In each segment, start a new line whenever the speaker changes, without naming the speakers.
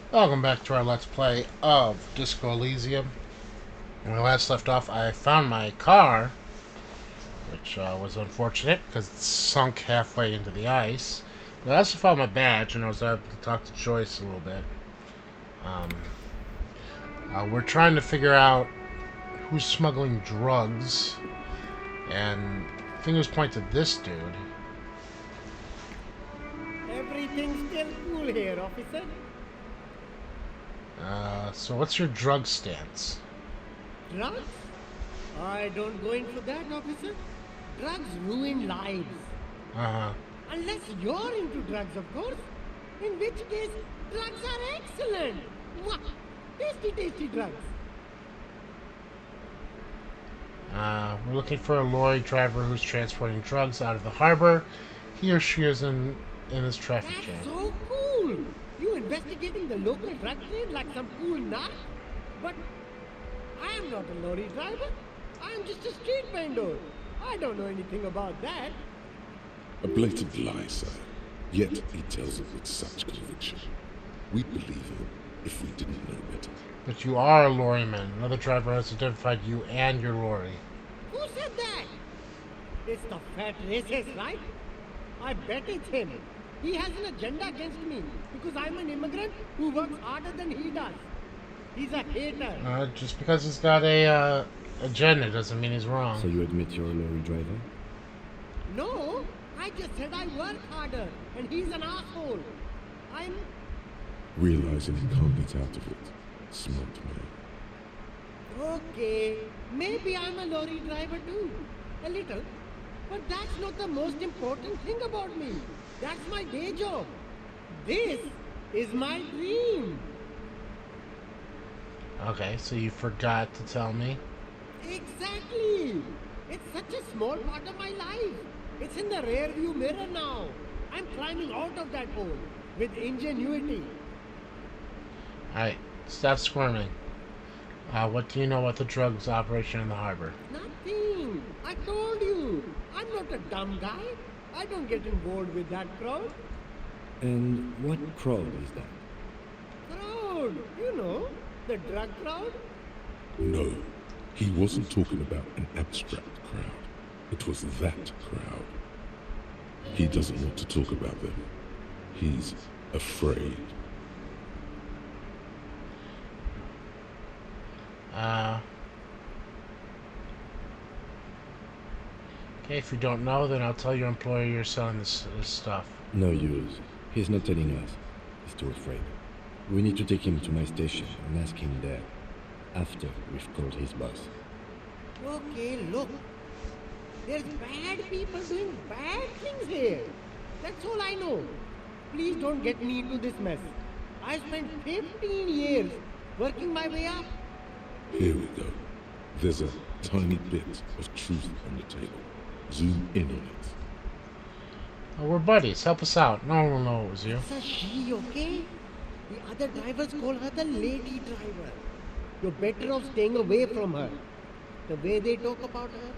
Welcome back to our Let's Play of Disco Elysium. When we last left off, I found my car, which was unfortunate because it sunk halfway into the ice. But I also found my badge, and I was able to talk to Joyce a little bit. Um, we're trying to figure out who's smuggling drugs, and fingers point to this dude.
Everything's still cool here, officer.
So what's your drug stance?
Drugs? I don't go in for that, officer. Drugs ruin lives.
Uh-huh.
Unless you're into drugs, of course. In which case, drugs are excellent. Mwah! Tasty, tasty drugs.
We're looking for a lorry driver who's transporting drugs out of the harbor. He or she is in this traffic
That's
jam.
so cool. You investigating the local drug trade like some cool nut? But I am not a lorry driver. I am just a street vendor. I don't know anything about that.
A blatant lie, sir. Yet he tells it with such conviction. We'd believe him if we didn't know better.
But you are a lorryman. Another driver has identified you and your lorry.
Who said that? It's the fat racist, right? I bet it's him. He has an agenda against me because I'm an immigrant who works harder than he does. He's a hater.
Just because he's got a agenda doesn't mean he's wrong.
So you admit you're a lorry driver?
No, I just said I work harder and he's an asshole. I'm...
Realizing he can't get out of it. Smart man.
Okay, maybe I'm a lorry driver too. A little. But that's not the most important thing about me. That's my day job. This is my dream.
Okay, so you forgot to tell me.
Exactly. It's such a small part of my life. It's in the rear view mirror now. I'm climbing out of that hole with ingenuity.
Alright, stop squirming. What do you know about the drugs operation in the harbor?
Nothing. I told you. I'm not a dumb guy. I don't get involved with that crowd.
And what crowd is that?
Crowd. You know, the drug crowd.
No, he wasn't talking about an abstract crowd. It was that crowd. He doesn't want to talk about them. He's afraid.
Okay, if you don't know, then I'll tell your employer you're selling this stuff.
No use. He's not telling us. He's too afraid. We need to take him to my station and ask him there. After we've called his boss.
Okay, look. There's bad people doing bad things here. That's all I know. Please don't get me into this mess. I spent 15 years working my way up.
Here we go. There's a tiny bit of truth on the table. Zoom in on it.
Oh, we're buddies. Help us out. No one will know it was you.
It's a she, okay? The other drivers call her the lady driver. You're better off staying away from her. The way they talk about her,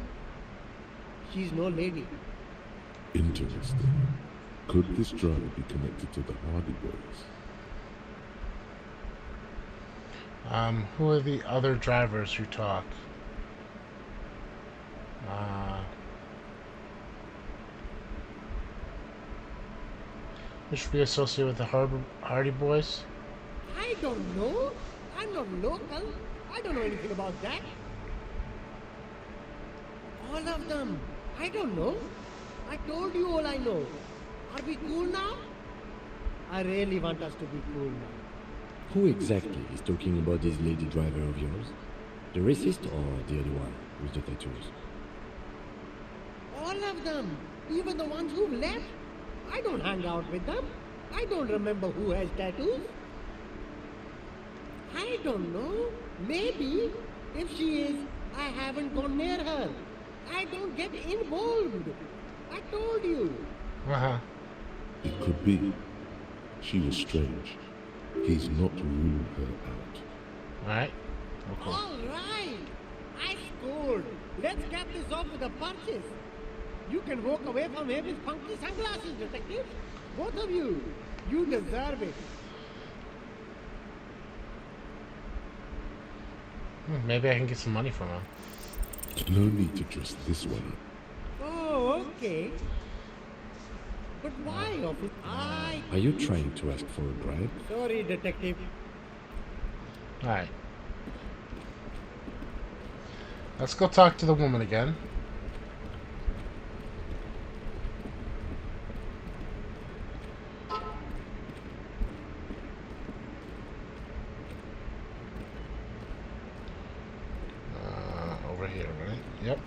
she's no lady.
Interesting. Could this driver be connected to the Hardy Boys?
Who are the other drivers who talk? Who should be associated with the Hardy Boys?
I don't know. I'm not local. I don't know anything about that. All of them. I don't know. I told you all I know. Are we cool now? I really want us to be cool now.
Who exactly is talking about this lady driver of yours? The racist or the other one with the tattoos?
All of them. Even the ones who left. I don't hang out with them. I don't remember who has tattoos. I don't know. Maybe. If she is, I haven't gone near her. I don't get involved. I told you.
Uh-huh.
It could be. She was strange. He's not ruling her out.
Alright. Okay.
All right. I scored. Let's cap this off with a purchase. You can walk away from here with funky sunglasses, detective. Both of you. You deserve it.
Maybe I can get some money from him.
No need to dress this one up.
Oh, okay. But why, officer?
Are you trying to ask for a bribe?
Sorry, detective.
Alright. Let's go talk to the woman again. Over here, right? Yep.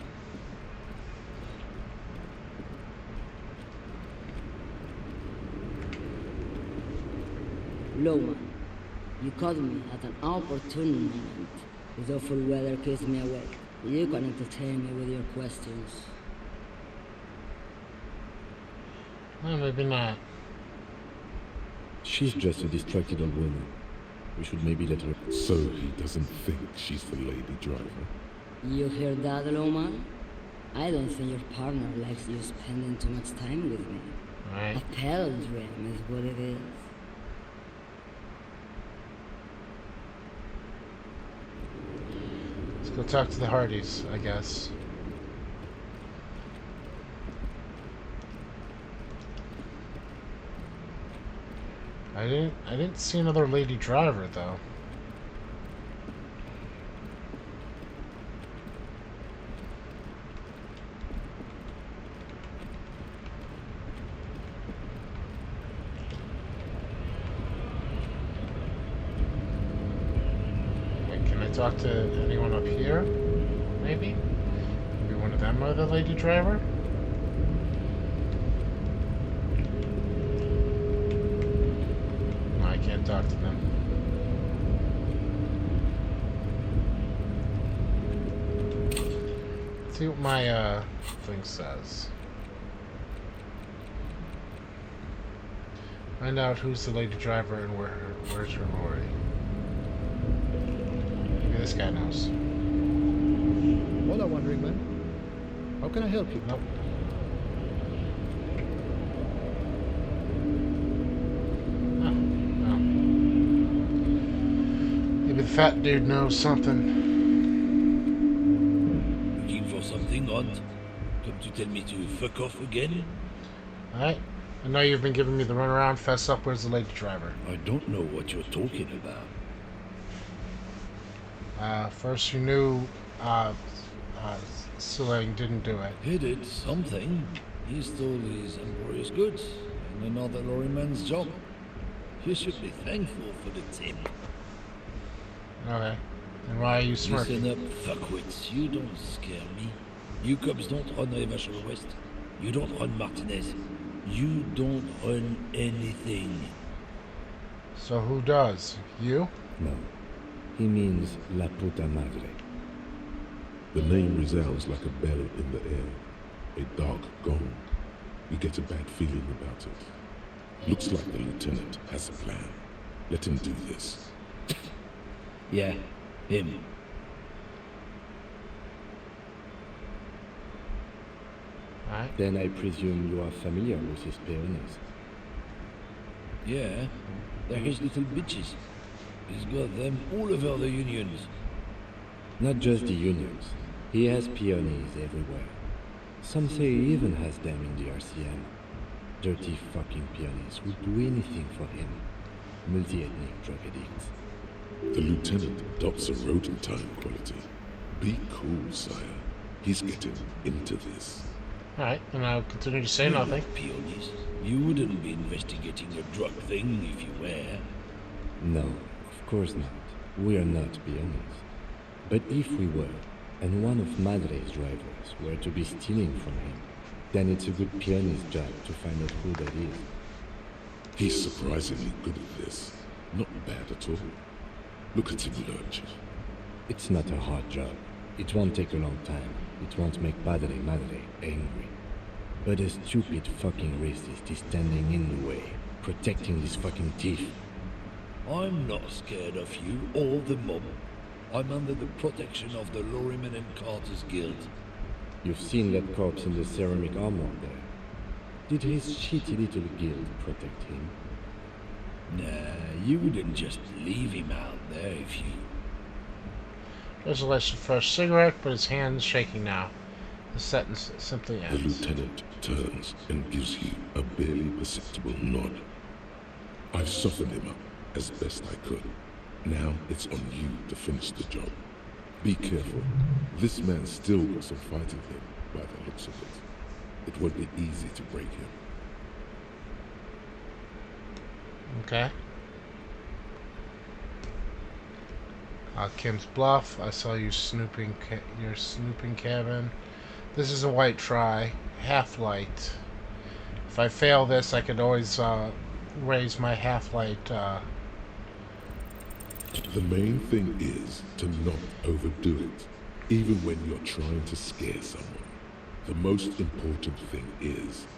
Loman, you caught me at an opportune moment. The awful weather keeps me awake. You can entertain me with your questions.
Well, maybe not.
She's just a distracted old woman. We should maybe let her...
So he doesn't think she's the lady driver.
You hear that, Loman? I don't think your partner likes you spending too much time with me.
Alright.
A pale dream is what it is.
Let's go talk to the Hardys, I guess. I didn't see another lady driver though. Wait, can I talk to anyone up here? Maybe? Maybe one of them are the lady driver? No, I can't talk to them. Let's see what my thing says. Find out who's the lady driver and where's her lorry. Maybe this guy knows.
Hola, Wandering Man. How can I help you?
Nope. Oh, no. Maybe the fat dude knows something.
Looking for something, Hunt? Come to tell me to fuck off again?
Alright. I know you've been giving me the runaround. Fess up, where's the lady driver?
I don't know what you're talking about.
First you knew, Sulang didn't do it.
He did something. He stole his employer's goods and another lorryman's job. You should be thankful for the tip.
Okay. And why are you smirking?
Listen up, fuckwits. You don't scare me. You cops don't run Rivachel West. You don't run Martinez. You don't run anything.
So who does? You?
No. He means La Puta Madre.
The name resounds like a bell in the air. A dark gong. You get a bad feeling about it. Looks like the lieutenant has a plan. Let him do this.
Yeah, him.
Alright.
Then I presume you are familiar with his peonies.
Yeah, they're his little bitches. He's got them all over the unions.
Not just the unions. He has peonies everywhere. Some say he even has them in the RCM. Dirty fucking peonies would do anything for him. Multi-ethnic drug addicts.
The lieutenant adopts a rodentine quality. Be cool, sire. He's getting into this.
Alright, and I'll continue to say nothing.
Peonies. You wouldn't be investigating a drug thing if you were.
No, of course not. We are not peonies. But if we were, and one of Madre's drivers were to be stealing from him, then it's a good peonist job to find out who that is.
He's surprisingly good at this. Not bad at all. Look at him lurch.
It's not a hard job. It won't take a long time. It won't make Madre angry. But a stupid fucking racist is standing in the way, protecting this fucking thief.
I'm not scared of you or the mob. I'm under the protection of the Lorryman and Carter's Guild.
You've seen that corpse in the ceramic armor there. Did his shitty little guild protect him?
Nah, you wouldn't just leave him out there if you...
There's a list for a cigarette, but his hand's shaking now. The sentence simply
The
ends.
lieutenant turns and gives you a barely perceptible nod. I've softened him up as best I could. Now it's on you to finish the job. Be careful. This man's still got some fight in him, by the looks of it. It won't be easy to break him.
Okay. Kim's Bluff. I saw you snooping your snooping cabin. This is a white try. Half light. If I fail this, I could always raise my half light.
The main thing is to not overdo it, even when you're trying to scare someone. The most important thing is,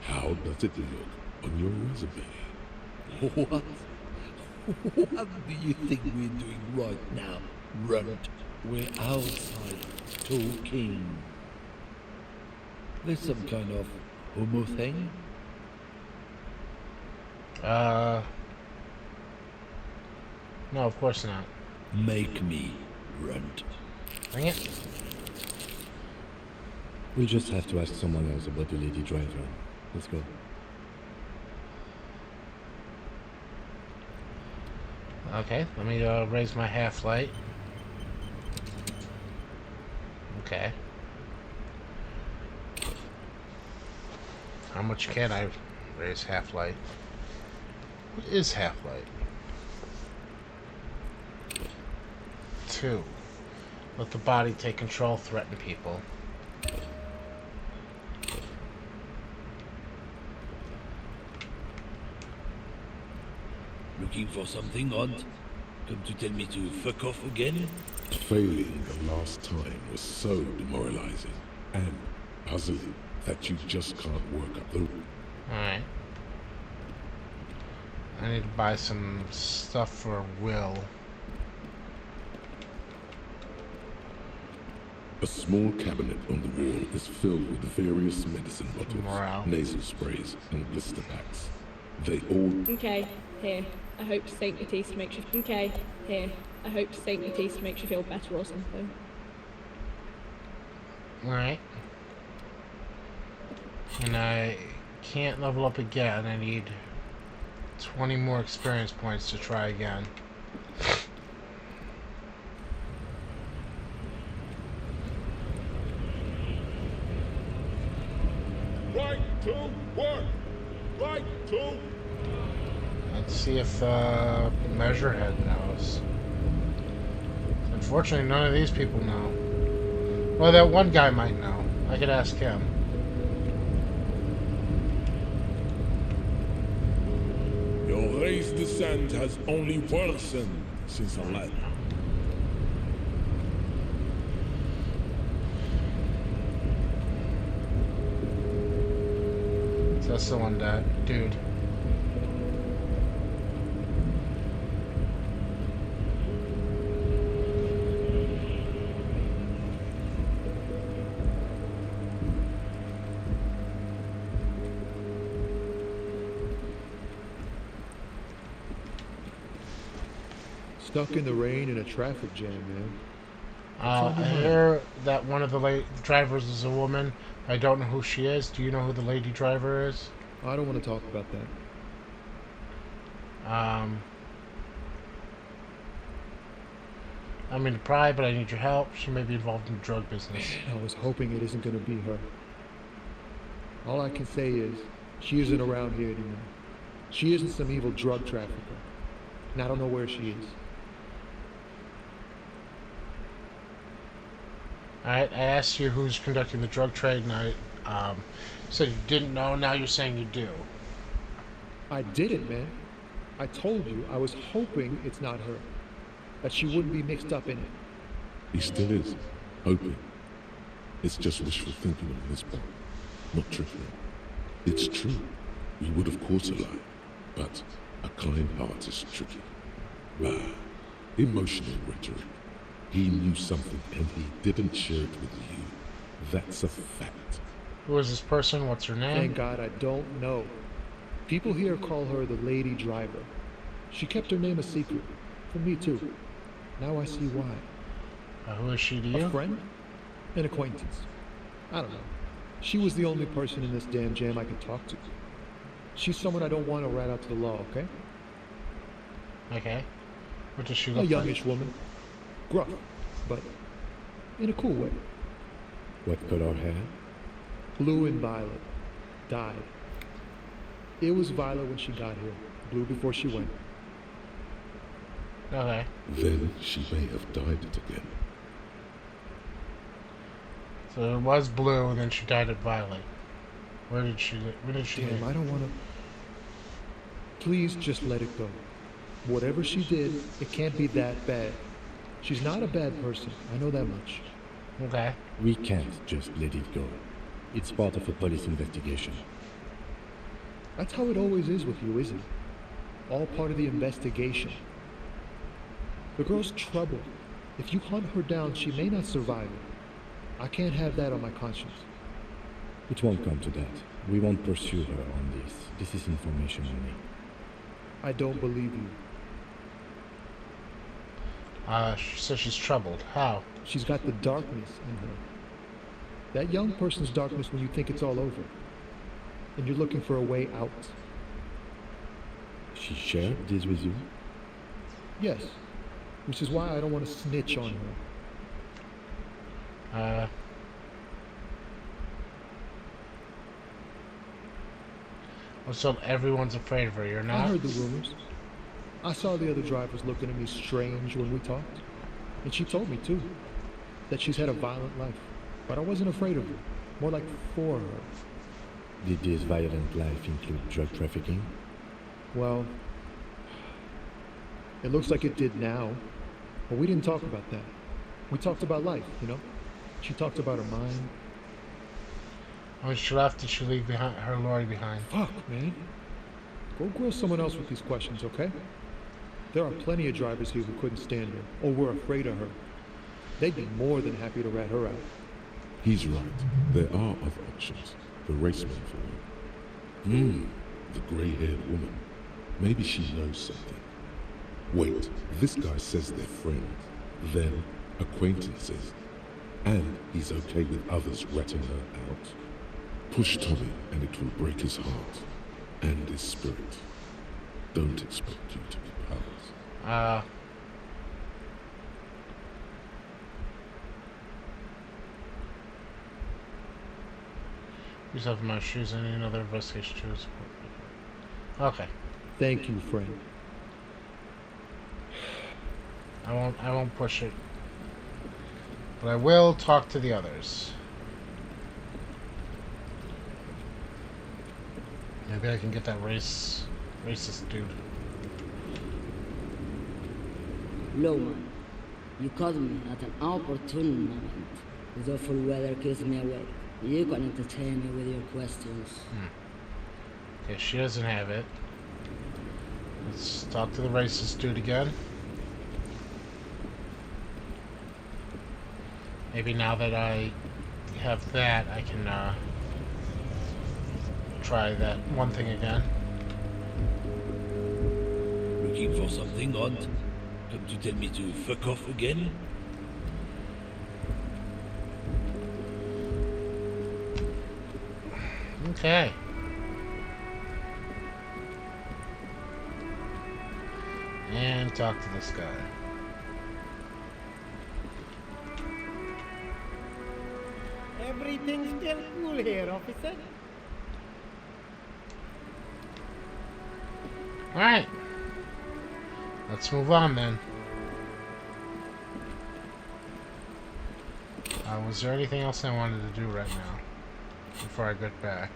how does it look on your resume?
What? What do you think we're doing right now, Runt? We're outside talking. There's some kind of homo thing?
No, of course not.
Make me, Runt.
Dang it.
We'll just have to ask someone else about the lady driver. Let's go.
Okay, let me raise my half light. Okay. How much can I raise half light? What is half light? 2. Let the body take control, threaten people.
Looking for something, Runt? Come to tell me to fuck off again?
Failing the last time was so demoralizing and puzzling that you just can't work up the...
Alright. I need to buy some stuff for Will.
A small cabinet on the wall is filled with various medicine bottles,
Morale.
nasal sprays, and blister packs. They all...
Okay, here. I hope Saint Matisse makes you. Okay, here. I hope Saint Matisse makes you feel better or something.
Alright. And I can't level up again. I need 20 more experience points to try again.
Right to work! Right to...
Let's see if Measurehead knows. Unfortunately, none of these people know. Well, that one guy might know. I could ask him.
Your race descent has only worsened since I left.
So that's the one dude.
Stuck in the rain in a traffic jam, man.
I hear that one of the drivers is a woman. I don't know who she is. Do you know who the lady driver is?
I don't want to talk about that.
I mean to pry, but I need your help. She may be involved in the drug business.
I was hoping it isn't going to be her. All I can say is, she isn't around here anymore. She isn't some evil drug trafficker. And I don't know where she is.
Alright, I asked you who's conducting the drug trade, and I said you didn't know. Now you're saying you do.
I didn't, man. I told you I was hoping it's not her. That she wouldn't be mixed up in it.
He still is, hoping. It's just wishful thinking on his part, not truthful. It's true. We would of course lie, but a kind heart is tricky. Emotional rhetoric. He knew something and he didn't share it with you. That's a fact.
Who is this person? What's her name?
Thank God I don't know. People here call her the lady driver. She kept her name a secret. From me too. Now I see why.
Who is she to
A
you?
friend? An acquaintance. I don't know. She was the only person in this damn jam I could talk to. She's someone I don't want to rat out to the law, okay?
Okay. What does she
A
look like?
youngish woman. Gruff, but in a cool way.
What color hair?
Blue and violet. Dyed. It was violet when she got here. Blue before she went.
Okay.
Then she may have dyed it again.
So it was blue, and then she dyed it violet. Where did she
Damn,
live?
I don't want to... Please just let it go. Whatever she did, it can't be that bad. She's not a bad person. I know that much.
Okay.
We can't just let it go. It's part of a police investigation.
That's how it always is with you, isn't it? All part of the investigation. The girl's trouble. If you hunt her down, she may not survive it. I can't have that on my conscience.
It won't come to that. We won't pursue her on this. This is information only.
I don't believe you.
She says she's troubled. How?
She's got the darkness in her. That young person's darkness when you think it's all over. And you're looking for a way out.
She shared this with you?
Yes. Which is why I don't want to snitch on her.
So everyone's afraid of her. You're
I
not?
heard the rumors. I saw the other drivers looking at me strange when we talked. And she told me, too, that she's had a violent life. But I wasn't afraid of her. More like for her.
Did this violent life include drug trafficking?
Well, it looks like it did now. But we didn't talk about that. We talked about life, you know? She talked about her mind.
When she left, did she leave behind her lorry behind?
Fuck, man. Go grill someone else with these questions, okay? There are plenty of drivers here who couldn't stand her, or were afraid of her. They'd be more than happy to rat her out.
He's right. There are other options. The raceman for you. The grey-haired woman. Maybe she knows something. Wait, this guy says they're friends, then acquaintances, and he's okay with others ratting her out. Push Tommy and it will break his heart and his spirit. Don't expect you to be pals.
Use of my shoes and another investigation tools. Okay.
Thank you, friend.
I won't push it. But I will talk to the others. Maybe I can get that racist dude.
Lowman, you caught me at an opportune moment. The awful weather keeps me awake. You can entertain me with your questions.
Okay, she doesn't have it. Let's talk to the racist dude again. Maybe now that I have that, I can try that one thing again.
Looking for something odd? Come to tell me to fuck off again?
Okay. And talk to this guy.
Everything's still cool here, officer.
Alright. Let's move on then. Was there anything else I wanted to do right now? Before I get back?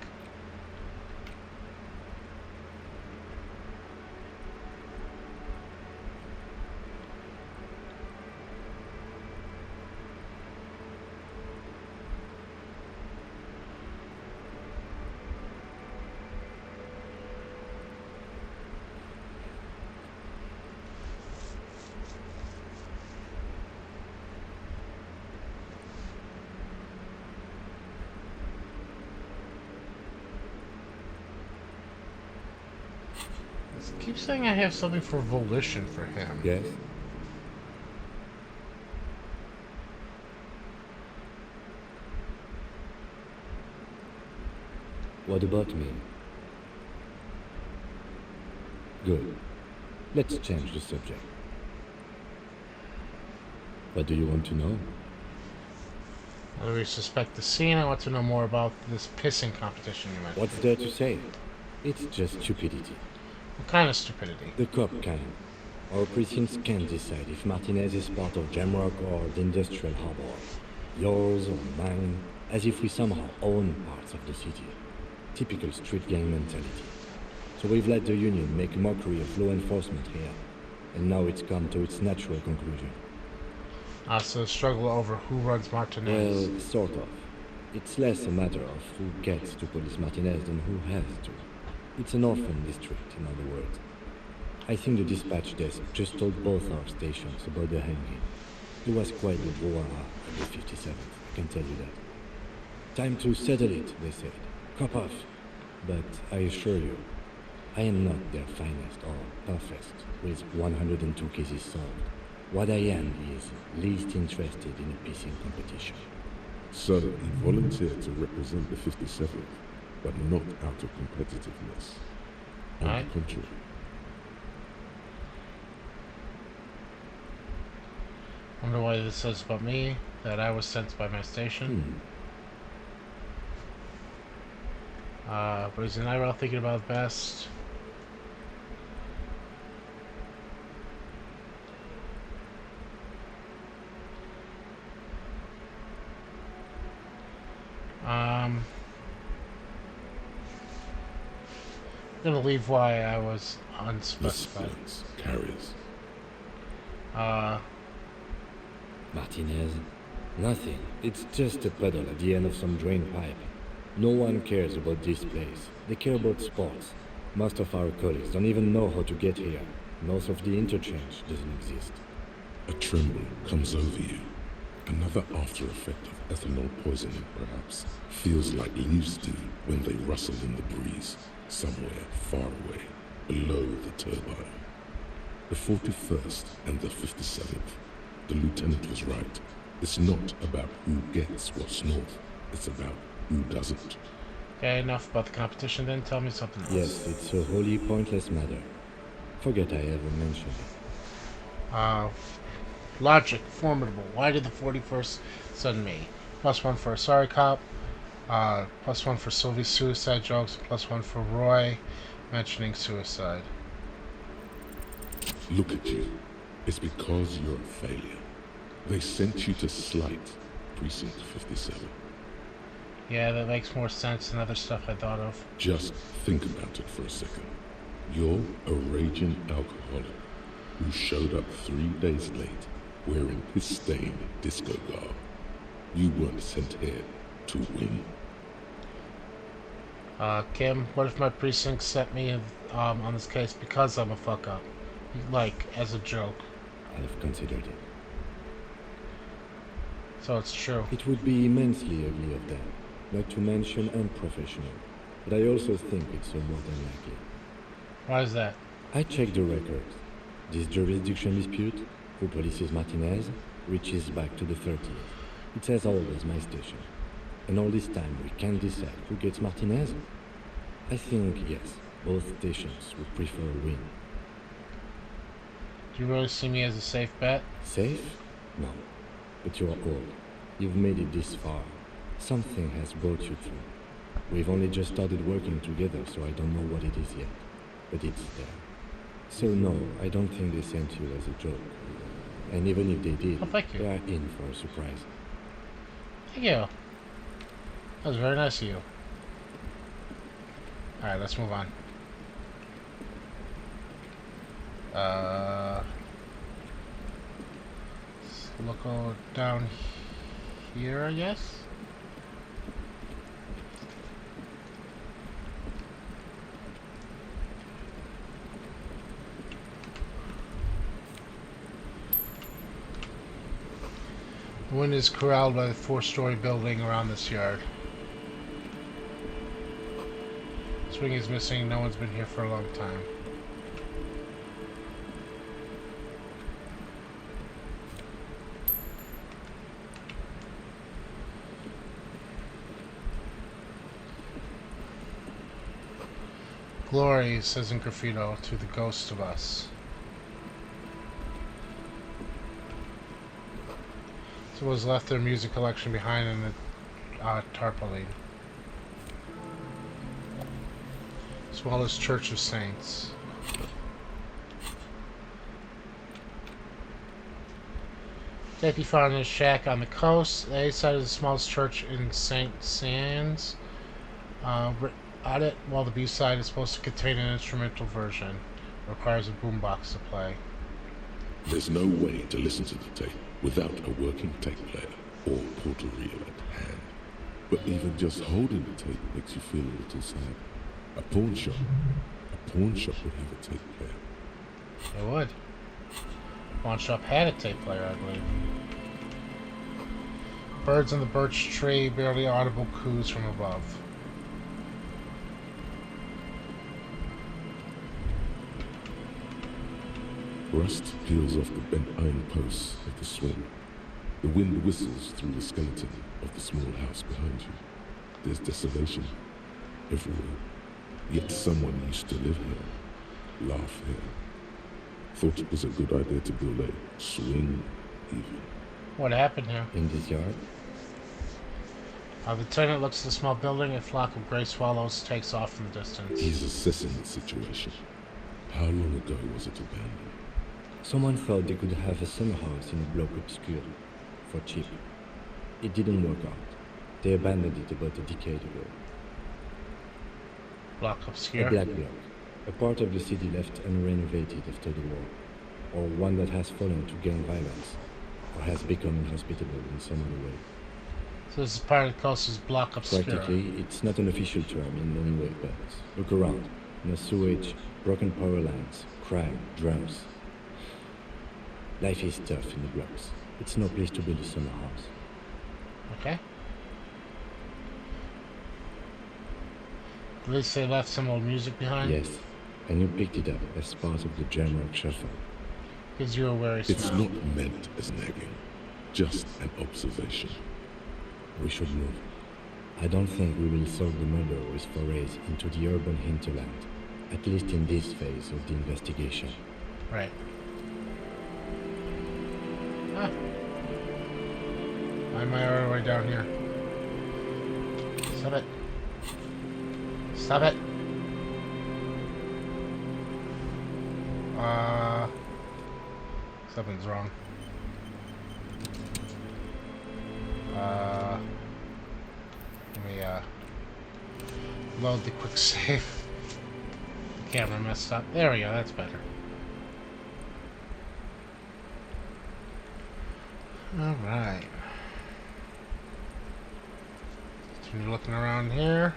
Keep saying I have something for volition for him.
Yes? What about me? Good. Let's change the subject. What do you want to know?
What do we suspect the scene? I want to know more about this pissing competition you mentioned.
What's there to say? It's just stupidity.
What kind of stupidity?
The cop kind. Our precincts can't decide if Martinez is part of Jamrock or the industrial harbor. Yours or mine, as if we somehow own parts of the city. Typical street gang mentality. So we've let the Union make a mockery of law enforcement here. And now it's come to its natural conclusion.
So the struggle over who runs Martinez.
Well, sort of. It's less a matter of who gets to police Martinez than who has to. It's an orphan district, in other words. I think the dispatch desk just told both our stations about the hanging. There was quite the brouhaha at the 57th, I can tell you that. Time to settle it, they said. Cop off. But I assure you, I am not their finest or toughest, with 102 cases solved. What I am is least interested in a pissing competition.
So you volunteered to represent the 57th, but not out of competitiveness. On
Aye.
the contrary.
Wonder why this says about me that I was sent by my station. But is an eyebrow thinking about best? I'm gonna leave why I was unspecified.
Misfits, carriers.
Martinez? Nothing. It's just a puddle at the end of some drain pipe. No one cares about this place. They care about sports. Most of our colleagues don't even know how to get here. North of the interchange doesn't exist.
A tremble comes over you. Another after effect of ethanol poisoning, perhaps, feels like leaves do when they rustle in the breeze, somewhere far away, below the turbine. The 41st and the 57th. The lieutenant was right. It's not about who gets what's north. It's about who doesn't.
Okay, enough about the competition then. Tell me something else.
Yes, it's a wholly pointless matter. Forget I ever mentioned it.
Logic, formidable. Why did the 41st send me? +1 for a sorry cop. +1 for Sylvie's suicide jokes. +1 for Roy mentioning suicide.
Look at you. It's because you're a failure. They sent you to slight Precinct 57.
Yeah, that makes more sense than other stuff I thought of.
Just think about it for a second. You're a raging alcoholic who showed up 3 days late wearing piss-stained disco garb. You weren't sent here to win.
Kim, what if my precinct sent me on this case because I'm a fuck up? Like, as a joke.
I've considered it.
So it's true.
It would be immensely ugly of them, not to mention unprofessional. But I also think it's somewhat unlikely.
Why is that?
I checked the records. This jurisdiction dispute, who polices Martinez, reaches back to the 30th. It's as old as my station. And all this time we can't decide who gets Martinez? I think, yes, both stations would prefer a win.
Do you really see me as a safe bet?
Safe? No. But you're old. You've made it this far. Something has brought you through. We've only just started working together, so I don't know what it is yet. But it's there. So no, I don't think they sent you as a joke. And even if they did,
Oh, thank you.
they are in for a surprise.
Thank you. That was very nice of you. Alright, let's move on. Let's look down here, I guess. The wind is corralled by the 4-story building around this yard. Swing is missing. No one's been here for a long time. glory, says in graffito, to the ghost of us. So was left their music collection behind in the tarpaulin. As well as Church of Saints. Tape he found in his shack on the coast. The A side is the smallest church in St. Sands. On it, while the B side is supposed to contain an instrumental version. It requires a boombox to play.
There's no way to listen to the tape without a working tape player or portal reel at hand. But even just holding the tape makes you feel a little sad. A pawn shop would have a tape player.
It would. Pawn shop had a tape player, I believe. Birds in the birch tree, barely audible coos from above.
Rust peels off the bent iron posts of the swing. The wind whistles through the skeleton of the small house behind you. There's desolation everywhere. Yet someone used to live here, laugh here. Thought it was a good idea to build a swing, even.
What happened here?
In this yard?
The tenant looks at the small building. A flock of gray swallows takes off in the distance.
He's assessing the situation. How long ago was it abandoned?
Someone thought they could have a summer house in a block obscure for cheap. It didn't work out. They abandoned it about a decade ago.
Block obscure?
A black block. A part of the city left unrenovated after the war. Or one that has fallen to gang violence. Or has become inhospitable in some other way.
So this is part of the coast is block obscure.
Practically, it's not an official term in any way, but look around. No sewage, broken power lines, crime, drums. Life is tough in the blocks. It's no place to build a summer house.
Okay. At least they left some old music behind?
Yes, and you picked it up as part of the jam rock shuffle.
Because you were very smart.
It's not meant as nagging, just an observation.
We should move. I don't think we will solve the murder with forays into the urban hinterland, at least in this phase of the investigation.
Right. Ah. Why am I all the way down here? Stop it. Stop it. Something's wrong. Let me, load the quick save. The camera messed up. There we go, that's better. Alright. Continue looking around here.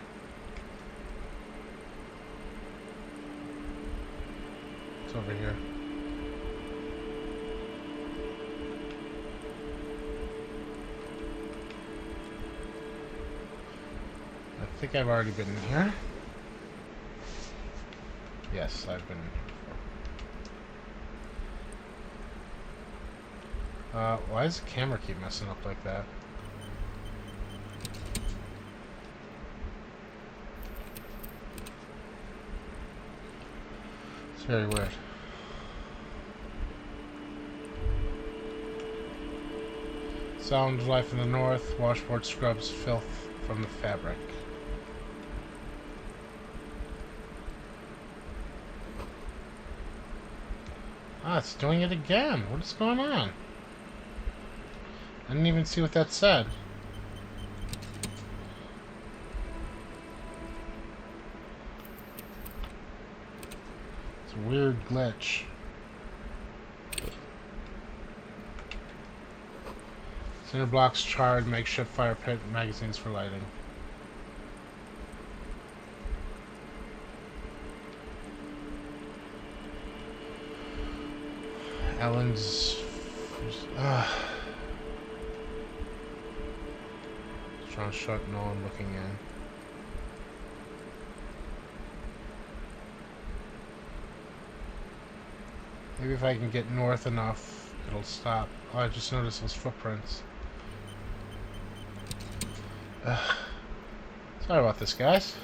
It's over here. I think I've already been in here. Yes, I've been in here before. Why does the camera keep messing up like that? It's very weird. Sound of life in the north. Washboard scrubs filth from the fabric. Ah, it's doing it again. What is going on? I didn't even see what that said. It's a weird glitch. Cinder blocks charred, makeshift fire pit, magazines for lighting. Ellen's trying to shut no one looking in. Maybe if I can get north enough, it'll stop. Oh, I just noticed those footprints. Sorry about this, guys.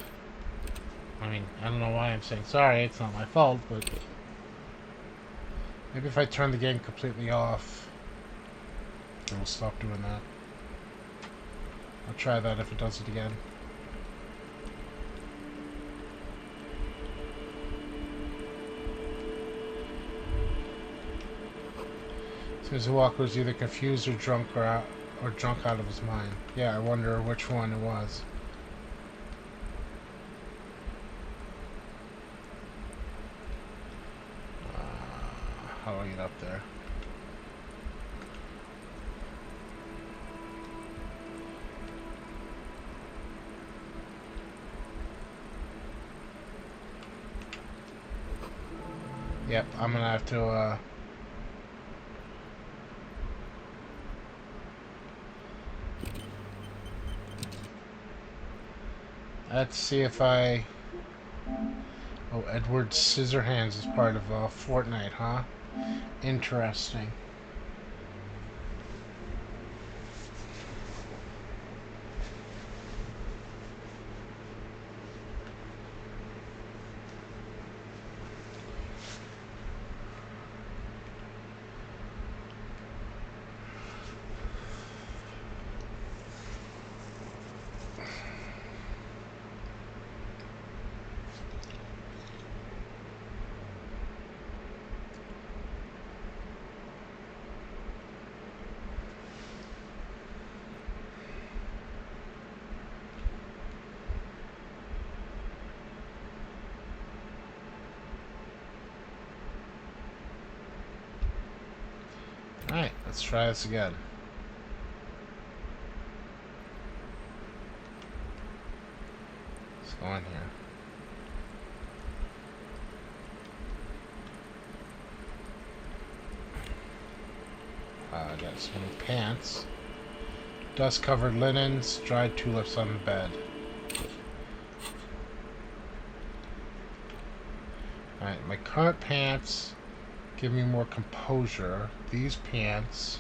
I mean, I don't know why I'm saying sorry. It's not my fault, but maybe if I turn the game completely off, it will stop doing that. I'll try that if it does it again. Seems the walker was either confused or drunk out of his mind. Yeah, I wonder which one it was. How do I get up there? Yep, I'm gonna have to, let's see if I... Oh, Edward Scissorhands is part of, Fortnite, huh? Interesting. Alright, let's try this again. Let's go in here. I got some pants. Dust-covered linens, dried tulips on the bed. Alright, my current pants give me more composure. These pants,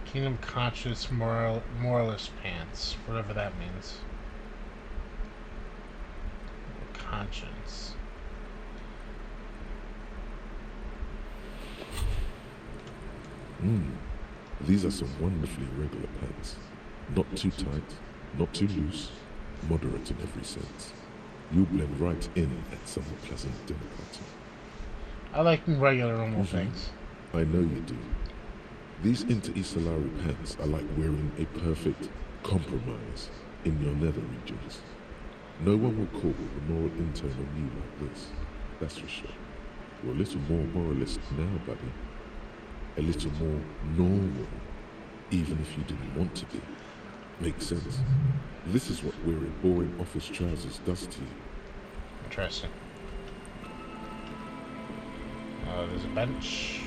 Kingdom Conscious Moralist pants, whatever that means. Conscience.
These are some wonderfully regular pants. Not too tight, not too loose, moderate in every sense. You'll blend right in at some pleasant dinner party.
I like regular normal things.
I know you do. These inter-Isolari pants are like wearing a perfect compromise in your nether regions. No one will call a moral intern on you like this, that's for sure. You're a little more moralist now, buddy. A little more normal, even if you didn't want to be. Makes sense. This is what wearing boring office trousers does to you.
Interesting. There's a bench.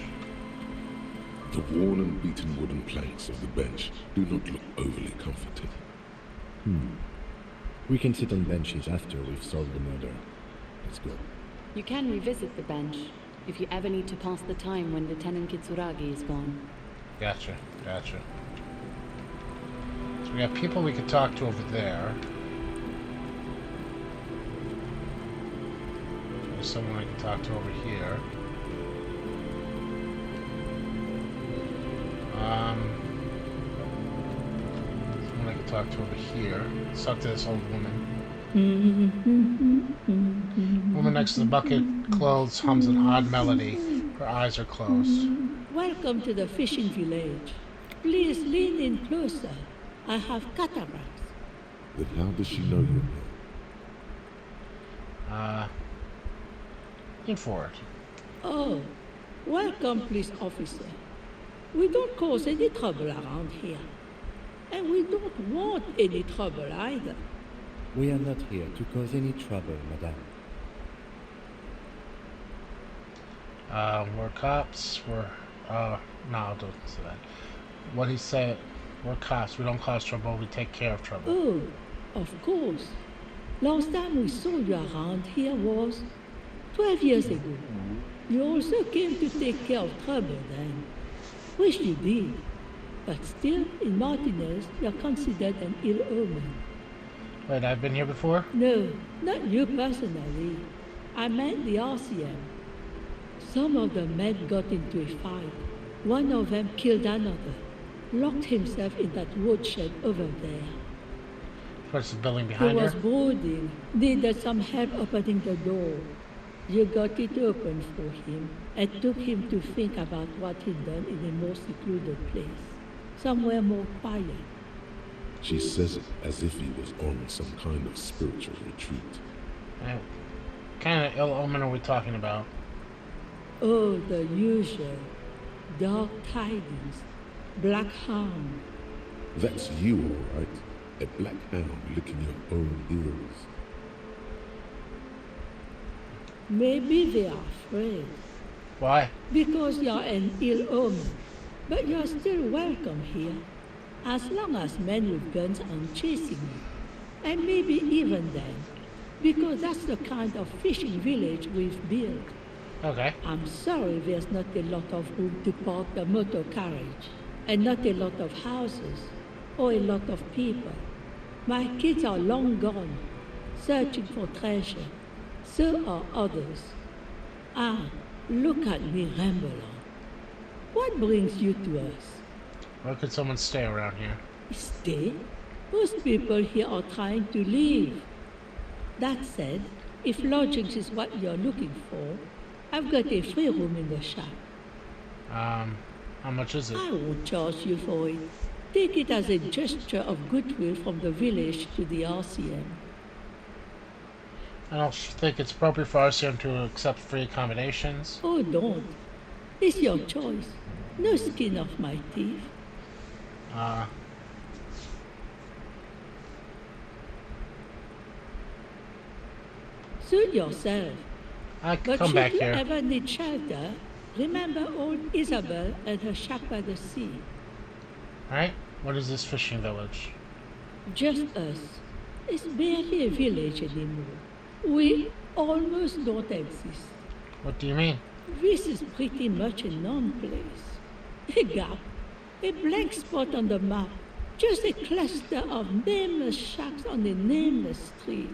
The worn and beaten wooden planks of the bench do not look overly comforting.
We can sit on benches after we've solved the murder. Let's go.
You can revisit the bench if you ever need to pass the time when Lieutenant Kitsuragi is gone.
Gotcha, gotcha. So we got people we could talk to over there. There's someone I can talk to over here. Someone I can talk to over here. Let's talk to this old woman. Woman next to the bucket clothes hums an odd melody. Her eyes are closed.
Welcome to the fishing village. Please lean in closer. I have cataracts.
Then how does she know you're here?
Lean forward.
Oh, welcome, police officer. We don't cause any trouble around here. And we don't want any trouble either.
We are not here to cause any trouble, madame.
We're cops. No, don't say that. What he said, we're cops. We don't cause trouble. We take care of trouble.
Oh, of course. Last time we saw you around here was 12 years ago. You also came to take care of trouble then. Wish you did. But still, in Martinez, you're considered an ill omen.
Wait, I've been here before?
No, not you personally. I meant the RCM. Some of the men got into a fight. One of them killed another, locked himself in that woodshed over there.
What's the building
He
behind
was
her?
brooding, needed some help opening the door. You got it open for him and took him to think about what he'd done in a more secluded place, somewhere more quiet.
She says it as if he was on some kind of spiritual retreat.
What kind of ill omen are we talking about?
Oh, the usual. Dark tidings. Black hound.
That's you, all right. A black hound licking your own heels.
Maybe they are afraid.
Why?
Because you're an ill omen. But you're still welcome here. As long as men with guns aren't chasing you. And maybe even then. Because that's the kind of fishing village we've built.
Okay.
I'm sorry there's not a lot of room to park the motor carriage. And not a lot of houses. Or a lot of people. My kids are long gone, searching for treasure. So are others. Ah, look at me ramble on. What brings you to us?
Why could someone stay around here?
Stay? Most people here are trying to leave. That said, if lodgings is what you're looking for, I've got a free room in the shop.
How much is it?
I won't charge you for it. Take it as a gesture of goodwill from the village to the RCM.
I don't think it's appropriate for RCM to accept free accommodations.
Oh, don't. It's your choice. No skin off my teeth. Suit yourself.
I could
But
come
should
back
you
here.
ever need shelter, remember old Isabel and her shack by the sea.
Alright? What is this fishing village?
Just us. It's barely a village anymore. We almost don't exist.
What do you mean?
This is pretty much a non-place. A gap. A blank spot on the map. Just a cluster of nameless shacks on a nameless street.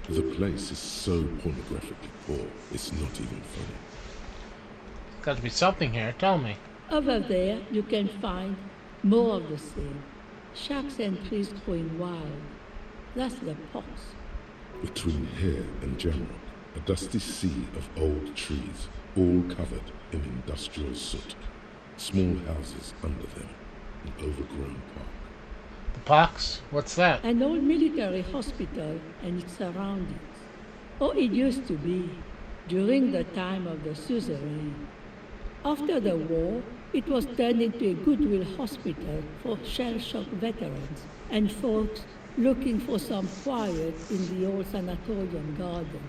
The place is so pornographically poor, it's not even funny.
Got to be something here. Tell me.
Over there, you can find more of the same. Shacks and trees growing wild. That's the pox.
Between here and Jamrock, a dusty sea of old trees, all covered in industrial soot. Small houses under them, an overgrown park.
The pox? What's that?
An old military hospital and its surroundings. Or it used to be, during the time of the suzerain. After the war, it was turned into a goodwill hospital for shell-shock veterans and folks looking for some quiet in the old sanatorium gardens.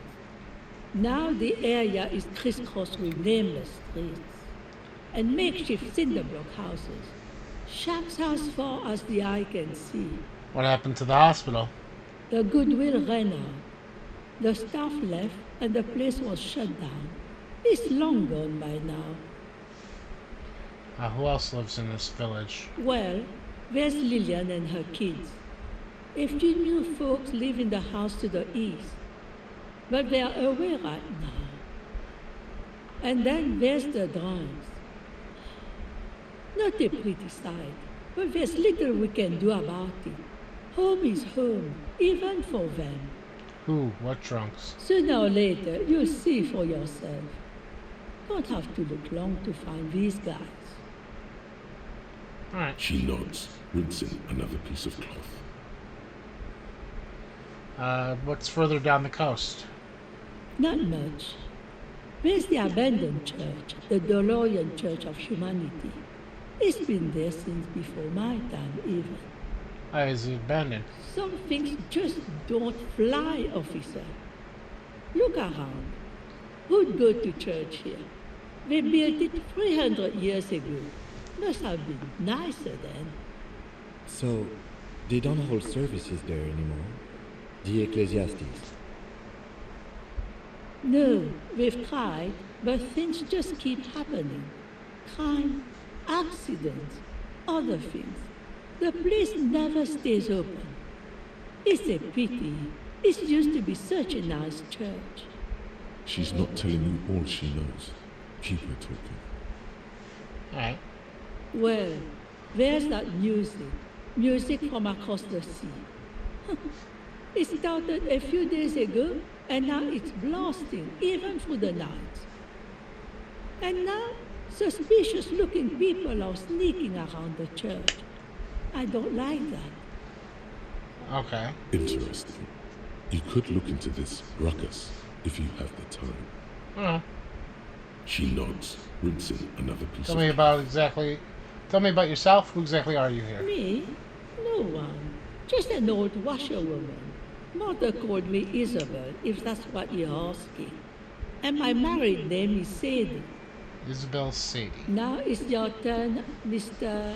Now the area is crisscrossed with nameless streets and makeshift cinderblock houses, shacks as far as the eye can see.
What happened to the hospital?
The goodwill ran out. The staff left and the place was shut down. It's long gone by now.
Who else lives in this village?
Well, there's Lillian and her kids. A few new folks live in the house to the east, but they are away right now. And then there's the drums. Not a pretty sight, but there's little we can do about it. Home is home, even for them.
Who? What drunks?
Sooner or later, you'll see for yourself. Don't have to look long to find these guys.
Alright.
She nods, rinsing another piece of cloth.
What's further down the coast?
Not much. There's the abandoned church, the Dolorian Church of Humanity. It's been there since before my time, even.
Why is it abandoned?
Some things just don't fly, officer. Look around. Who'd go to church here? They built it 300 years ago. Must have been nicer then.
So, they don't hold services there anymore? The ecclesiastics?
No, we've tried, but things just keep happening. Crime, accidents, other things. The place never stays open. It's a pity. It used to be such a nice church.
She's not telling you all she knows. Keep her talking.
Alright.
Well, there's that music. Music from across the sea. It started a few days ago, and now it's blasting, even through the night. And now, suspicious looking people are sneaking around the church. I don't like that.
Okay.
Interesting. You could look into this ruckus if you have the time.
Uh,
She nods, rinsing another piece
tell
of
me tell me about yourself. Who exactly are you here?
Me? No one. Just an old washerwoman. Mother called me Isabel, if that's what you're asking. And my married name is Sadie.
Isabel Sadie.
Now it's your turn, Mr.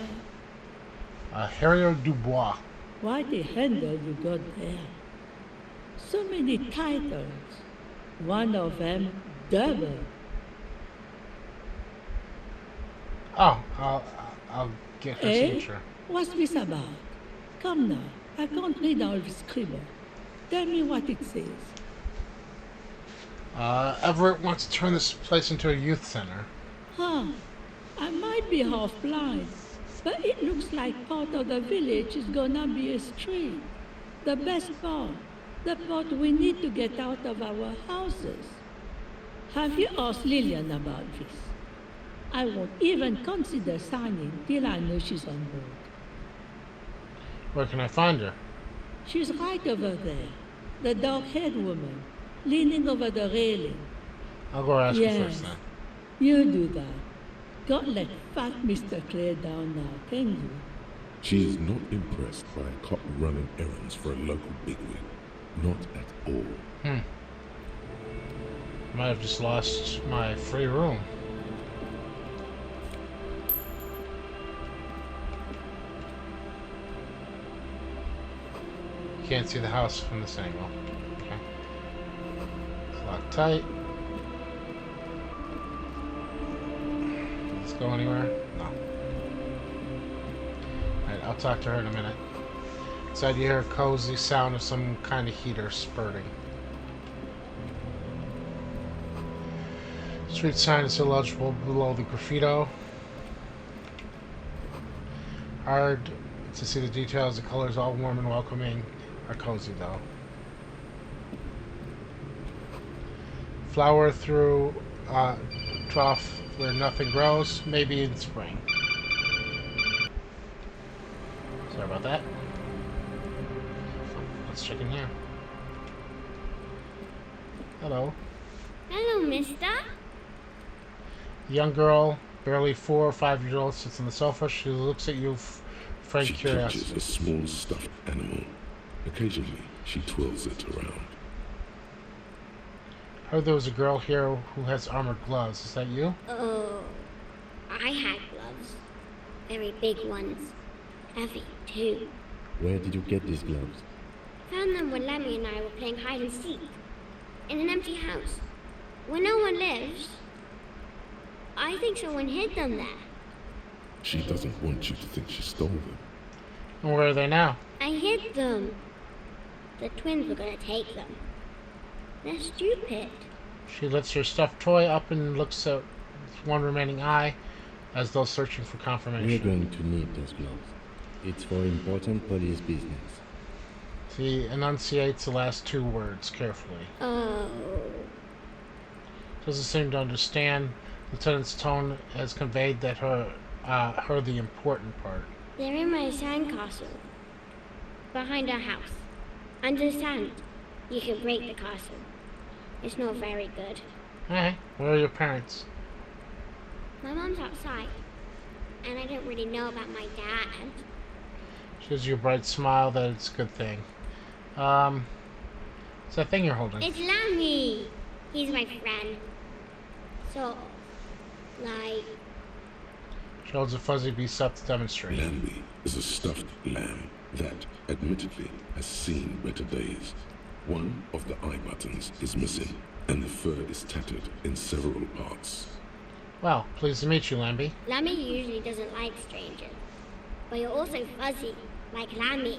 Harrier Dubois.
What a handle you got there. So many titles. One of them double.
Oh, I'll get her signature.
What's this about? Come now, I can't read all this scribble. Tell me what it says.
Everett wants to turn this place into a youth center.
Huh. I might be half blind, but it looks like part of the village is gonna be a street. The best part. The part we need to get out of our houses. Have you asked Lillian about this? I won't even consider signing till I know she's on board.
Where can I find her?
She's right over there. The dark-haired woman, leaning over the railing.
I'll go ask her
Yes,
first then.
you do that. Can't let fat Mr. Clare down now, can you?
She is not impressed by a cop running errands for a local bigwig. Not at all.
Might have just lost my free room. Can't see the house from this angle. Okay. It's locked tight. Does this go anywhere? No. Alright, I'll talk to her in a minute. Inside you hear a cozy sound of some kind of heater spurting. Street sign is illegible below the graffito. Hard to see the details. The colors, all warm and welcoming, are cozy though. Flower through trough where nothing grows, maybe in spring. Sorry about that. Let's check in here. Hello.
Hello, mister.
A young girl, barely 4 or 5 years old, sits on the sofa. She looks at you, frank
She
curiosity.
catches a small stuffed animal. Occasionally, she twirls it around.
I heard there was a girl here who has armored gloves. Is that you?
Oh, I had gloves. Very big ones. Heavy, too.
Where did you get these gloves?
Found them when Lemmy and I were playing hide and seek. In an empty house. Where no one lives. I think someone hid them there.
She doesn't want you to think she stole them.
And where are they now?
I hid them. The twins were gonna take them. They're stupid.
She lifts her stuffed toy up and looks at one remaining eye as though searching for confirmation.
We're going to need those gloves. It's for important police business.
She enunciates the last 2 words carefully.
Oh.
Doesn't seem to understand. Lieutenant's tone has conveyed that her the important part.
They're in my sandcastle. Behind our house. Understand? You can break the castle. It's not very good.
Hey, where are your parents?
My mom's outside. And I don't really know about my dad.
She gives you a bright smile that it's a good thing. It's that thing you're holding.
It's Lammy. He's my friend. So, like...
She holds a fuzzy beast up to demonstrate.
Lambie is a stuffed lamb that, admittedly, has seen better days. One of the eye buttons is missing, and the fur is tattered in several parts.
Well, pleased to meet you, Lambie.
Lammy usually doesn't like strangers. But you're also fuzzy, like Lammy.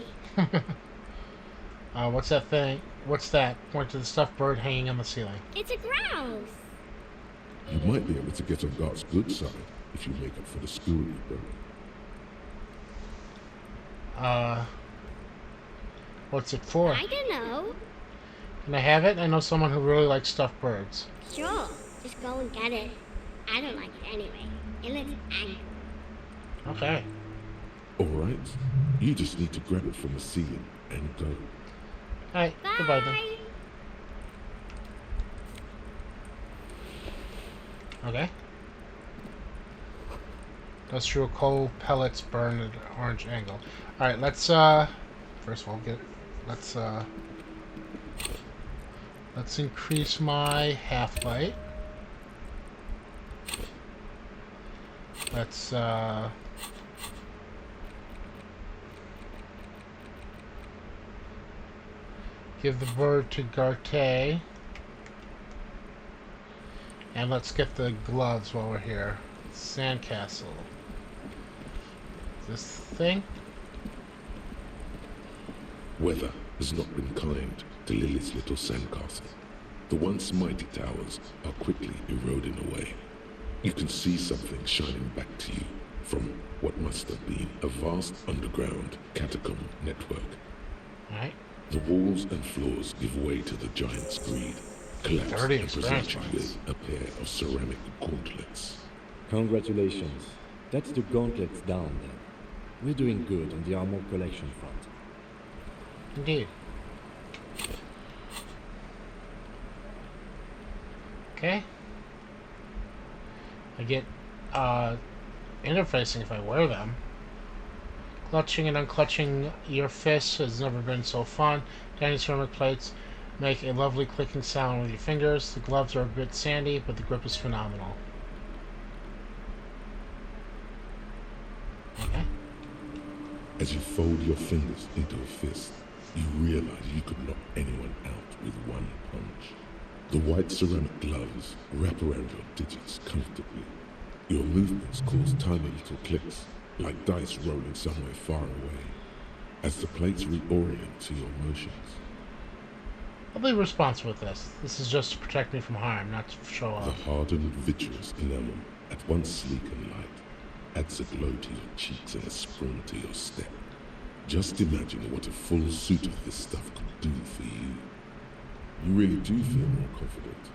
What's that thing? What's that? Point to the stuffed bird hanging on the ceiling.
It's a grouse.
You might be able to get on Gart's good side if you make up for the school you broke.
What's it for?
I don't know.
Can I have it? I know someone who really likes stuffed birds.
Sure, just go and get it. I don't like it anyway. It looks angry.
Okay.
Alright, you just need to grab it from the ceiling and go.
Alright, goodbye then. Okay. Industrial coal pellets burn at orange angle. Alright, let's first of all let's increase my half-light. Let's give the bird to Garte. And let's get the gloves while we're here. Sandcastle. This thing?
Weather has not been kind to Lily's little sandcastle. The once mighty towers are quickly eroding away. You can see something shining back to you from what must have been a vast underground catacomb network.
Alright.
The walls and floors give way to the giant's greed, collapse and present you with a pair of ceramic gauntlets.
Congratulations. That's the gauntlets down there. We're doing good on the armor collection front.
Indeed. Okay. I get interfacing if I wear them. Clutching and unclutching your fists has never been so fun. Tiny ceramic plates make a lovely clicking sound with your fingers. The gloves are a bit sandy, but the grip is phenomenal. Okay.
As you fold your fingers into a fist, you realize you could knock anyone out with one punch. The white ceramic gloves wrap around your digits comfortably. Your movements cause tiny little clicks, like dice rolling somewhere far away, as the plates reorient to your motions.
I'll be responsible with this. This is just to protect me from harm, not to show off.
The hardened vitreous enamel, at once sleek and light, adds a glow to your cheeks and a spring to your step. Just imagine what a full suit of this stuff could do for you. You really do feel more confident.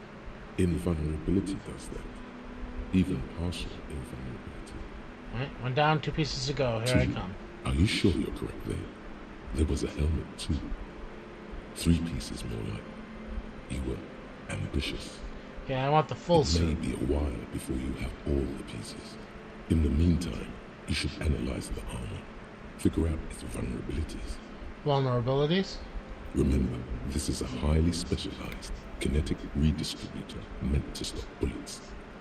Invulnerability does that. Even partial invulnerability.
Alright, one down, 2 pieces to go. Here I come.
Are you sure you're correct there? There was a helmet too. 3 pieces more like. You were ambitious.
Yeah, I want the full suit.
It may be a while before you have all the pieces. In the meantime, you should analyze the armor. Figure out its vulnerabilities.
Vulnerabilities?
Remember, this is a highly specialized kinetic redistributor meant to stop bullets.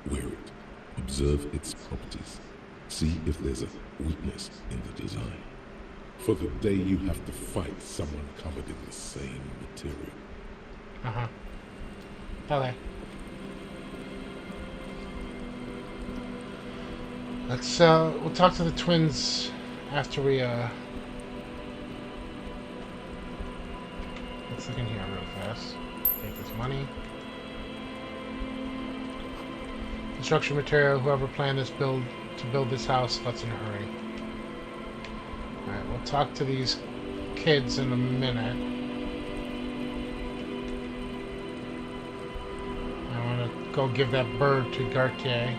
Wear it. Observe its properties. See if there's a weakness in the design. For the day you have to fight someone covered in the same material.
Uh-huh. Okay. Let's, we'll talk to the twins after we, let's look in here real fast. Take this money. Construction material, whoever planned this build this house, let's in a hurry. Alright, we'll talk to these kids in a minute. I want to go give that bird to Gartier.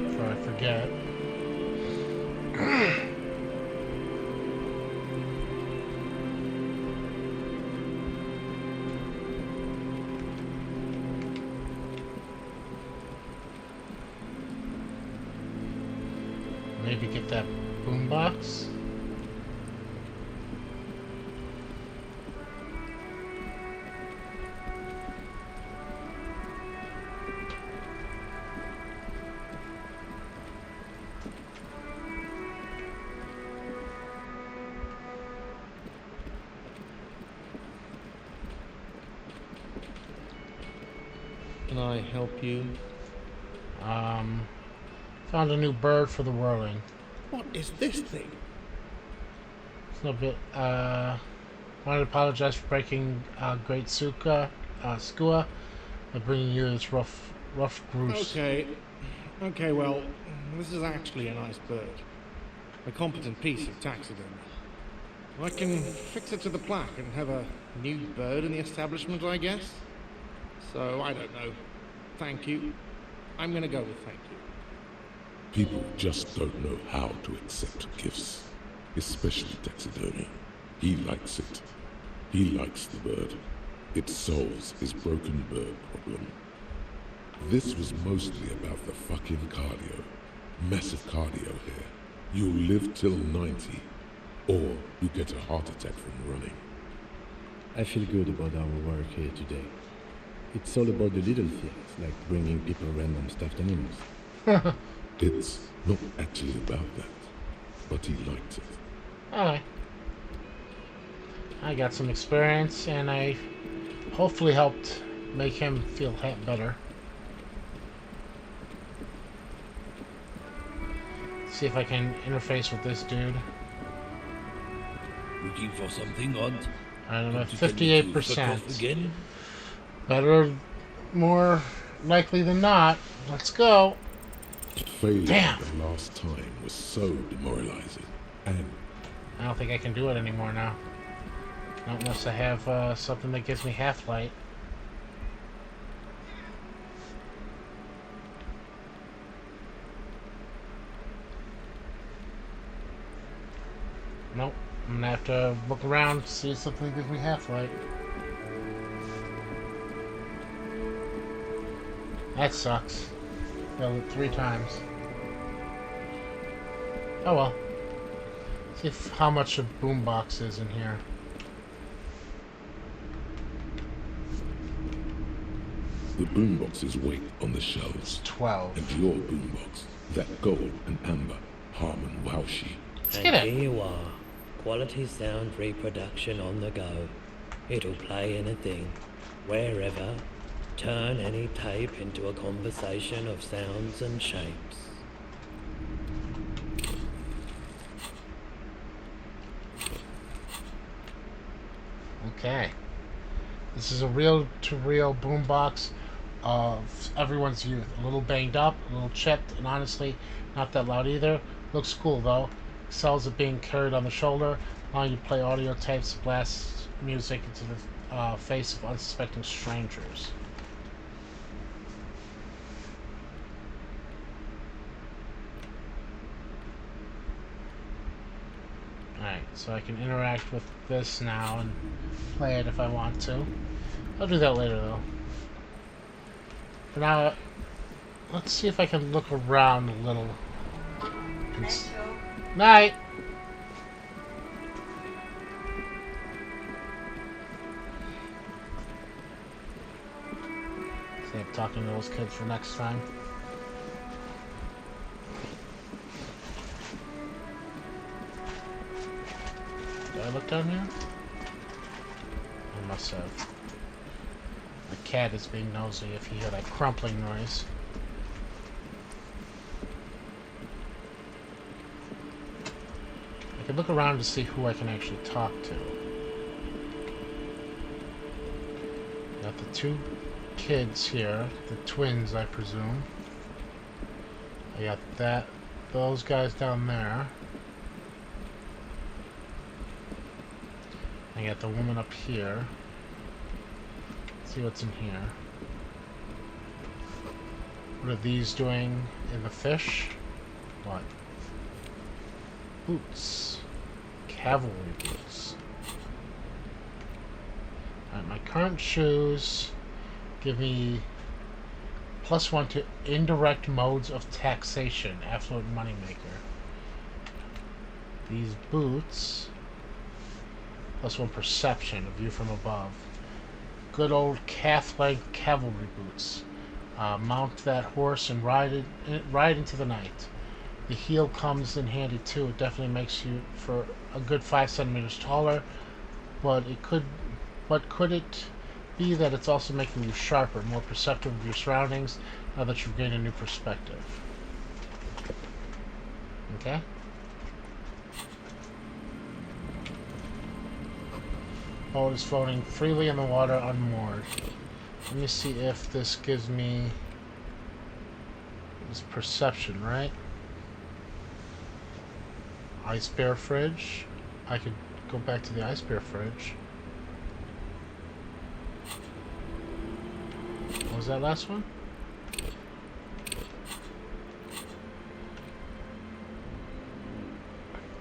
Before I forget. Maybe get that boombox.
Can I help you?
Found a new bird for the whirling.
What is this thing?
It's a bit, wanted to apologize for breaking Great Skua by bringing you this rough goose.
Okay, well, this is actually a nice bird. A competent piece of taxidermy. I can fix it to the plaque and have a new bird in the establishment, I guess. So, I don't know. Thank you. I'm gonna go with thank you.
People just don't know how to accept gifts, especially taxidermy. He likes it. He likes the bird. It solves his broken bird problem. This was mostly about the fucking cardio. Massive cardio here. You'll live till 90, or you get a heart attack from running.
I feel good about our work here today. It's all about the little things, like bringing people random stuffed animals.
It's not actually about that, but he liked it.
Alright. I got some experience, and I hopefully helped make him feel better. See if I can interface with this dude.
Looking for something odd?
I'm at 58%.
Again?
Better, more likely than not. Let's go.
Failure
Damn.
the last time was so demoralizing, and
I don't think I can do it anymore now. Not unless I have something that gives me half-light. Nope. I'm gonna have to look around to see if something gives me half-light. That sucks. Failed it 3 times. Oh well. See how much a boombox is in here.
the boombox's weight on the shelves.
12.
And your boombox, that gold and amber Harmon Waushi.
Let's get it.
Here you are. Quality sound reproduction on the go. It'll play anything, wherever. Turn any tape into a conversation of sounds and shapes.
Okay. This is a reel-to-reel boombox of everyone's youth. A little banged up, a little chipped, and honestly, not that loud either. Looks cool though. Excels at being carried on the shoulder, allowing you to play audio tapes, blast music into the face of unsuspecting strangers. Alright, so I can interact with this now and play it if I want to. I'll do that later though. For now, let's see if I can look around a little. Night! Instead of talking to those kids for next time. Did I look down here? I must have. The cat is being nosy if you hear that crumpling noise. I could look around to see who I can actually talk to. Got the two kids here, the twins, I presume. I got those guys down there. I got the woman up here. Let's see what's in here. What are these doing in the fish? What? Boots. Cavalry boots. Alright, my current shoes give me +1 to indirect modes of taxation. Affluent moneymaker. These boots +1 perception, a view from above. Good old calf-leg cavalry boots. Mount that horse and ride into the night. The heel comes in handy too. It definitely makes you for a good 5 centimeters taller. But could it be that it's also making you sharper, more perceptive of your surroundings now that you've gained a new perspective? Okay. Boat is floating freely in the water unmoored. Let me see if this gives me this perception, right? Ice bear fridge. I could go back to the ice bear fridge. What was that last one?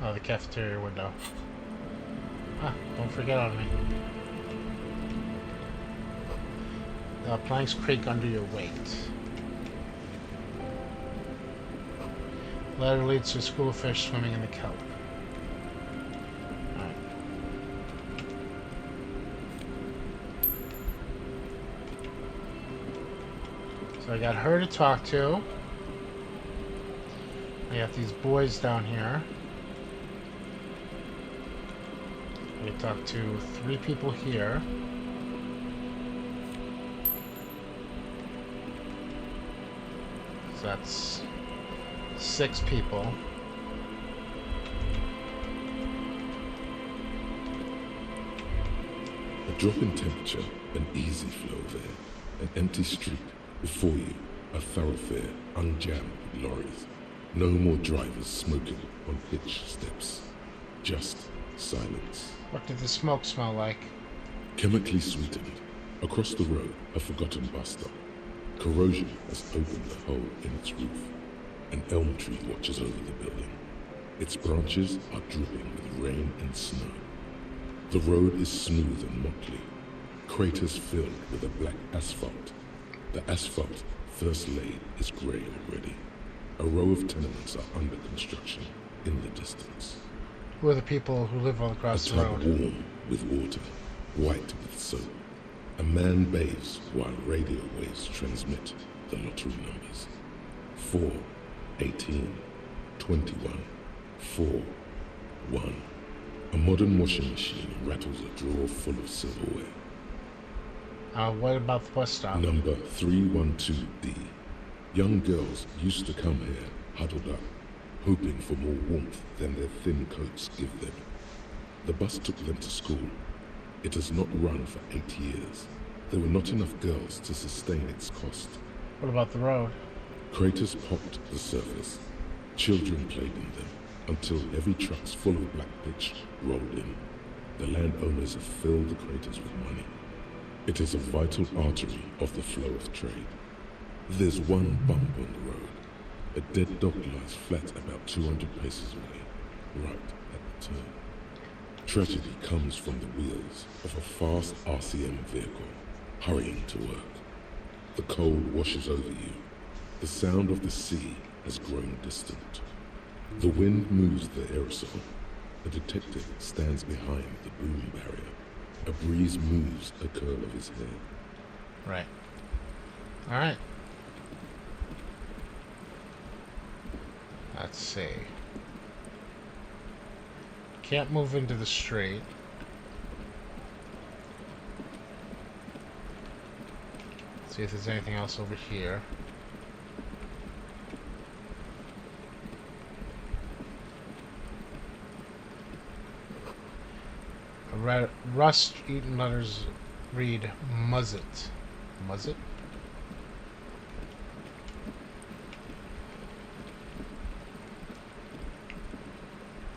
Oh, the cafeteria window. Ah, don't forget on me. Planks creak under your weight. Ladder leads to a school of fish swimming in the kelp. Alright. So I got her to talk to. I got these boys down here. I can talk to 3 people here. So that's 6 people.
A drop in temperature, an easy flow of air, an empty street. Before you, a thoroughfare unjammed with lorries. No more drivers smoking on hitch steps. Just silence.
What did the smoke smell like?
Chemically sweetened. Across the road, a forgotten bus stop. Corrosion has opened a hole in its roof. An elm tree watches over the building. Its branches are dripping with rain and snow. The road is smooth and motley. Craters filled with a black asphalt. The asphalt, first laid, is grey already. A row of tenements are under construction in the distance.
Who are the people who live all across
A
the
tub
road?
warm with water, white with soap. A man bathes while radio waves transmit the lottery numbers. 4, 18, 21, 4, 1. A modern washing machine rattles a drawer full of silverware.
What about the bus stop?
Number 312D. Young girls used to come here, huddled up, hoping for more warmth than their thin coats give them. The bus took them to school. It has not run for 8 years. There were not enough girls to sustain its cost.
What about the road?
Craters popped the surface. Children played in them until heavy trucks full of black pitch rolled in. The landowners have filled the craters with money. It is a vital artery of the flow of trade. There's one bump on the road. A dead dog lies flat about 200 paces away, right at the turn. Tragedy comes from the wheels of a fast RCM vehicle, hurrying to work. The cold washes over you. The sound of the sea has grown distant. The wind moves the aerosol. A detective stands behind the boom barrier. A breeze moves a curl of his hair.
Right. Alright. Let's see. Can't move into the street. See if there's anything else over here. Rust-eaten letters read Muzzet. Muzzet?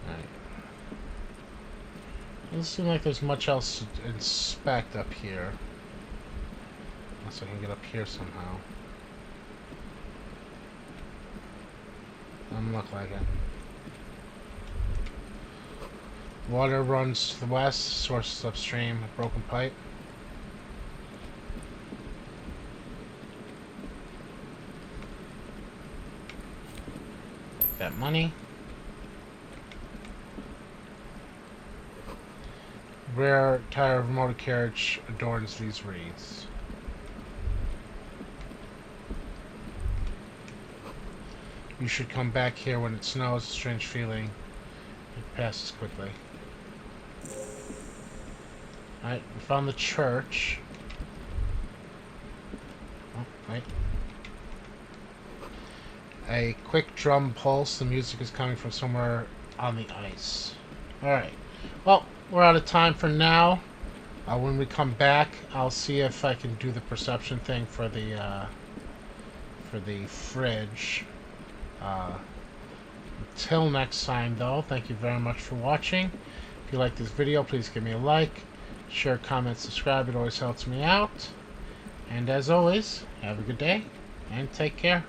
Alright. Doesn't seem like there's much else to inspect up here. Unless I can get up here somehow. Doesn't look like it. Water runs to the west, sources upstream, a broken pipe. Take that money. Rare tire of motor carriage adorns these wreaths. You should come back here when it snows. A strange feeling. It passes quickly. Alright, we found the church. Oh, wait. a quick drum pulse. The music is coming from somewhere on the ice. Alright. Well, we're out of time for now. When we come back, I'll see if I can do the perception thing for the fridge. Until next time, though, thank you very much for watching. If you like this video, please give me a like. Share, comment, subscribe. It always helps me out. And as always, have a good day and take care.